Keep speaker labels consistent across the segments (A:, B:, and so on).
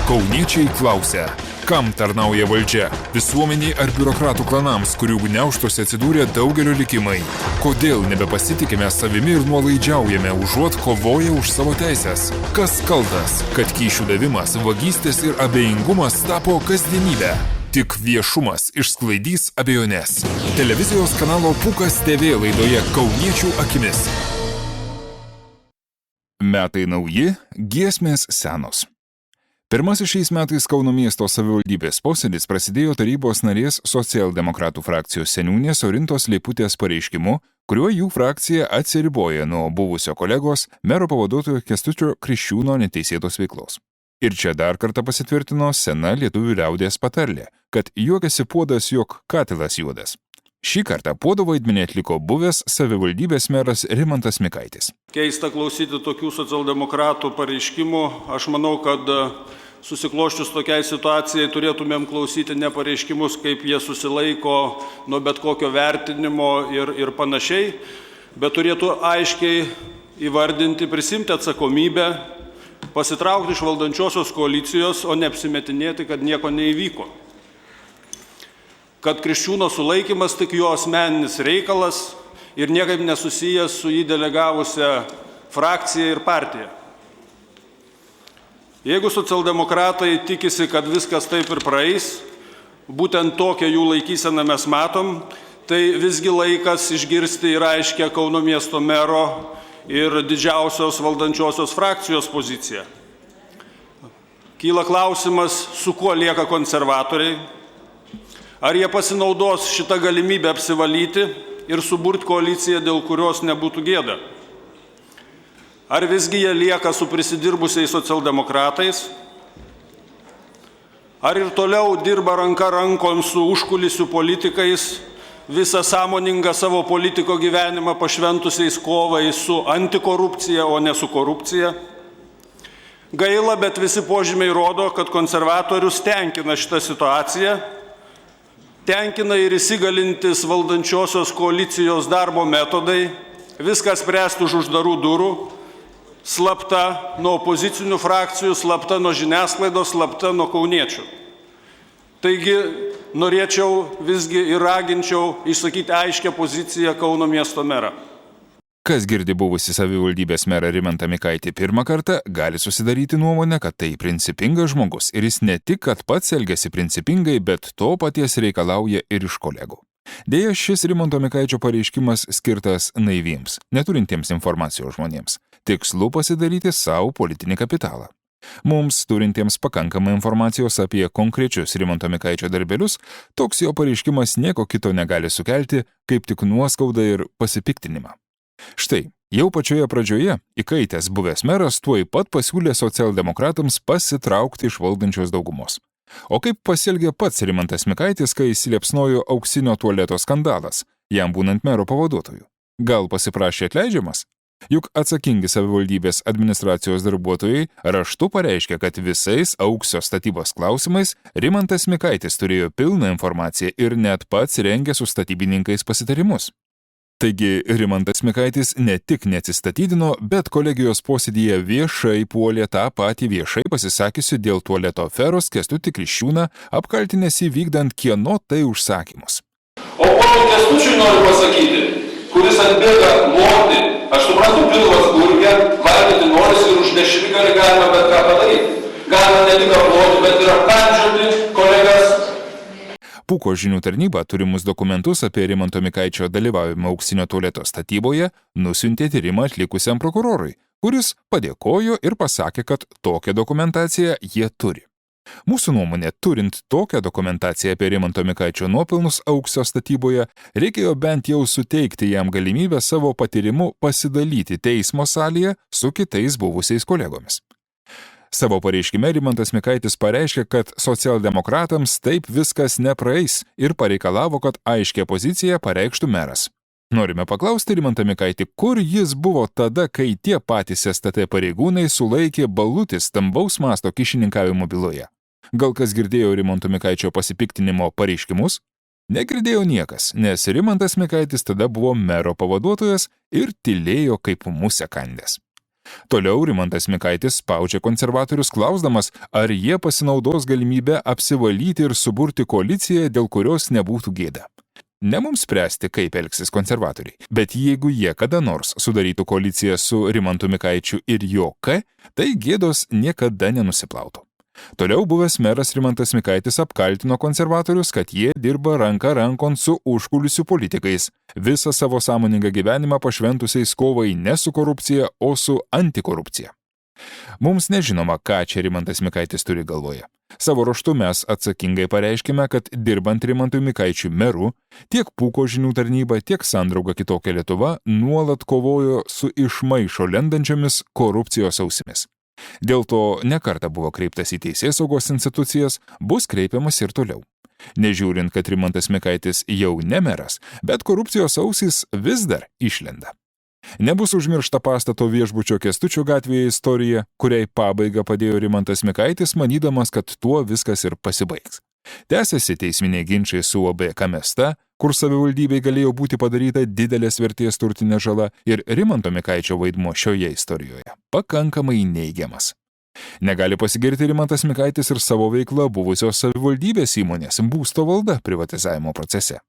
A: Kauniečiai klausia, kam tarnauja valdžia? Visuomeniai ar biurokratų klanams, kurių gniaužtuose atsidūrė daugelio likimai? Kodėl nebepasitikime savimi ir nuolaidžiaujame, užuot kovoję už savo teisės? Kas kaltas, kad kyšių davimas, vagystės ir abejingumas tapo kasdienybė? Tik viešumas išsklaidys abejonės. Televizijos kanalo Pukas TV laidoje Kauniečių akimis. Metai nauji, giesmės senos. Pirmasis šiais metais Kauno miesto savivaldybės posėdis prasidėjo tarybos narės socialdemokratų frakcijos seniūnės Orintos Leiputės pareiškimu, kuriuo jų frakcija atsiriboja nuo buvusio kolegos mero pavaduotojo Kęstučio Kriščiūno neteisėtos veiklos. Ir čia dar kartą pasitvirtino sena lietuvių liaudies patarlė, kad juokiasi puodas, jog katilas juodas. Šį kartą puodo vaidmenį atliko buvęs savivaldybės meras Rimantas Mikaitis.
B: Keista klausyti tokių socialdemokratų pareiškimų. Aš manau, kad susikloščius tokiai situacijai turėtumėm klausyti ne pareiškimus, kaip jie susilaiko nuo bet kokio vertinimo ir panašiai, bet turėtų aiškiai įvardinti, prisimti atsakomybę, pasitraukti iš valdančiosios koalicijos, o neapsimetinėti, kad nieko neįvyko. Kad Kriščiūno sulaikymas tik jo asmeninis reikalas ir niekaip nesusijęs su jį delegavusią frakciją ir partiją. Jeigu socialdemokratai tikisi, kad viskas taip ir praeis, būtent tokią jų laikyseną mes matom, tai visgi laikas išgirsti ir aiškę Kauno miesto mero ir didžiausios valdančiosios frakcijos poziciją. Kyla klausimas, su kuo lieka konservatoriai. Ar jie pasinaudos šitą galimybę apsivalyti ir suburti koaliciją, dėl kurios nebūtų gėda? Ar visgi jie lieka su prisidirbusiais socialdemokratais? Ar ir toliau dirba ranka rankon su užkulisių politikais, visą sąmoningą savo politiko gyvenimą pašventusiais kovai su antikorupcija, o ne su korupcija? Gaila, bet visi požymiai rodo, kad konservatorius tenkina šitą situaciją, tenkina ir įsigalintis valdančiosios koalicijos darbo metodai, viską spręsti už uždarų durų, slapta nuo opozicinių frakcijų, slapta nuo žiniasklaidos, slapta nuo kauniečių. Taigi norėčiau visgi ir raginčiau išsakyti aiškę poziciją Kauno miesto merą.
A: Kas girdi buvusi savivaldybės merą Rimantą Mikaitį pirmą kartą, gali susidaryti nuomonę, kad tai principingas žmogus ir jis ne tik, kad pats elgiasi principingai, bet to paties reikalauja ir iš kolegų. Deja, šis Rimanto Mikaičio pareiškimas skirtas naiviems, neturintiems informacijos žmonėms, tikslu pasidaryti savo politinį kapitalą. Mums, turintiems pakankamai informacijos apie konkrečius Rimanto Mikaičio darbelius, toks jo pareiškimas nieko kito negali sukelti, kaip tik nuoskaudą ir pasipiktinimą. Štai, jau pačioje pradžioje įkaitęs buvęs meras tuoj pat pasiūlė socialdemokratams pasitraukti iš valdančios daugumos. O kaip pasielgė pats Rimantas Mikaitis, kai įsiliepsnojo auksinio tualeto skandalas, jam būnant mero pavaduotoju? Gal pasiprašė atleidžiamas? Juk atsakingi savivaldybės administracijos darbuotojai raštu pareiškė, kad visais auksio statybos klausimais Rimantas Mikaitis turėjo pilną informaciją ir net pats rengė su statybininkais pasitarimus. Taigi Rimantas Mikaitis ne tik neatsistatydino, bet kolegijos posėdyje viešai puolė tą patį viešai pasisakiusi dėl tualeto aferos Kęstutį Kriščiūną, apkaltinęs įvykdant kieno tai užsakymus.
C: O ponui Kęstučiui noriu pasakyti, kuris atbėga loti, aš suprantu, pilvas gurgia, valgyti norisi ir už dešimtgalį galima bet ką padaryti. Galima ne tik aploti, bet ir apkandžioti kolegas.
A: Puko žinių tarnyba turimus dokumentus apie Rimanto Mikaičio dalyvavimą auksinio tualeto statyboje nusiuntė tyrimą atlikusiam prokurorui, kuris padėkojo ir pasakė, kad tokią dokumentaciją jie turi. Mūsų nuomonė, turint tokią dokumentaciją apie Rimanto Mikaičio nuopelnus auksio statyboje, reikėjo bent jau suteikti jam galimybę savo patyrimu pasidalyti teismo salėje su kitais buvusiais kolegomis. Savo pareiškime Rimantas Mikaitis pareiškė, kad socialdemokratams taip viskas nepraeis ir pareikalavo, kad aiškę poziciją pareikštų meras. Norime paklausti Rimantą Mikaitį, kur jis buvo tada, kai tie patys STT pareigūnai sulaikė Balutį stambaus masto kyšininkavimo byloje. Gal kas girdėjo Rimanto Mikaičio pasipiktinimo pareiškimus? Negirdėjo niekas, nes Rimantas Mikaitis tada buvo mero pavaduotojas ir tylėjo kaip musė kandęs. Toliau Rimantas Mikaitis spaudžia konservatorius klausdamas, ar jie pasinaudos galimybę apsivalyti ir suburti koaliciją, dėl kurios nebūtų gėda. Ne mums spręsti, kaip elgsis konservatoriai, bet jeigu jie kada nors sudarytų koaliciją su Rimantu Mikaičiu ir jo K, tai gėdos niekada nenusiplautų. Toliau buvęs meras Rimantas Mikaitis apkaltino konservatorius, kad jie dirba ranka rankon su užkulisių politikais, visą savo sąmoningą gyvenimą pašventusiais kovai ne su korupcija, o su antikorupcija. Mums nežinoma, ką čia Rimantas Mikaitis turi galvoje. Savo ruožtu mes atsakingai pareiškime, kad dirbant Rimantui Mikaičiui meru, tiek Pūko žinių tarnyba, tiek Sandrauga kitokia Lietuva nuolat kovojo su iš maišo lendančiomis korupcijos ausimis. Dėl to nekartą buvo kreiptas į teisėsaugos institucijas, bus kreipiamas ir toliau. Nežiūrint, kad Rimantas Mikaitis jau ne meras, bet korupcijos ausys vis dar išlenda. Nebus užmiršta pastato viešbučio Kęstučio gatvėje istorija, kuriai pabaigą padėjo Rimantas Mikaitis, manydamas, kad tuo viskas ir pasibaigs. Tęsiasi teisminiai ginčiai su UAB Kamesta, kur savivaldybei galėjo būti padaryta didelės vertės turtinė žala, ir Rimanto Mikaičio vaidmuo šioje istorijoje pakankamai neigiamas. Negali pasigirti Rimantas Mikaitis ir savo veiklą buvusios savivaldybės įmonės Būsto valda privatizavimo procese.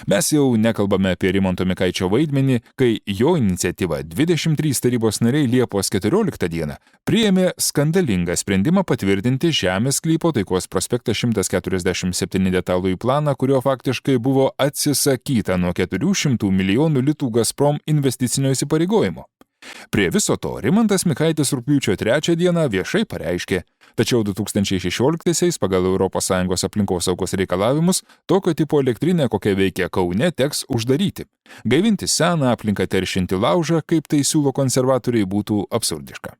A: Mes jau nekalbame apie Rimanto Mikaičio vaidmenį, kai jo iniciatyva 23 tarybos nariai Liepos 14 dieną priėmė skandalingą sprendimą patvirtinti žemės sklypo Taikos prospektą 147 detalųjį planą, kurio faktiškai buvo atsisakyta nuo 400 milijonų litų Gazprom investicinio įsipareigojimo. Prie viso to Rimantas Mikaitis rugpjūčio 3 dieną viešai pareiškė, tačiau 2016-aisiais pagal ES aplinkosaugos reikalavimus tokio tipo elektrinę, kokia veikia Kaune, teks uždaryti. Gaivinti seną aplinką teršinti laužą, kaip tai siūlo konservatoriai, būtų absurdiška.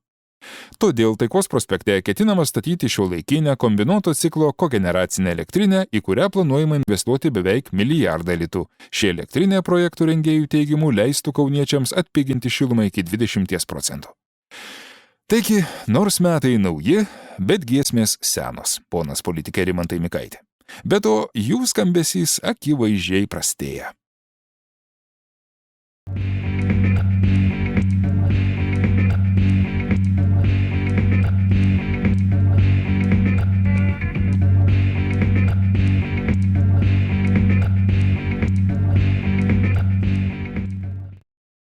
A: Todėl Taikos prospekte ketinama statyti šiuolaikinę kombinuoto ciklo kogeneracinę elektrinę, į kurią planuojama investuoti beveik milijardą litų. Ši elektrinė projektų rengėjų teigimu leistų kauniečiams atpiginti šilumą iki 20%. Taigi, nors metai nauji, bet giesmės senos, ponas politikė Rimantai Mikaitė. Be to, jų skambesys akivaizdžiai prastėja.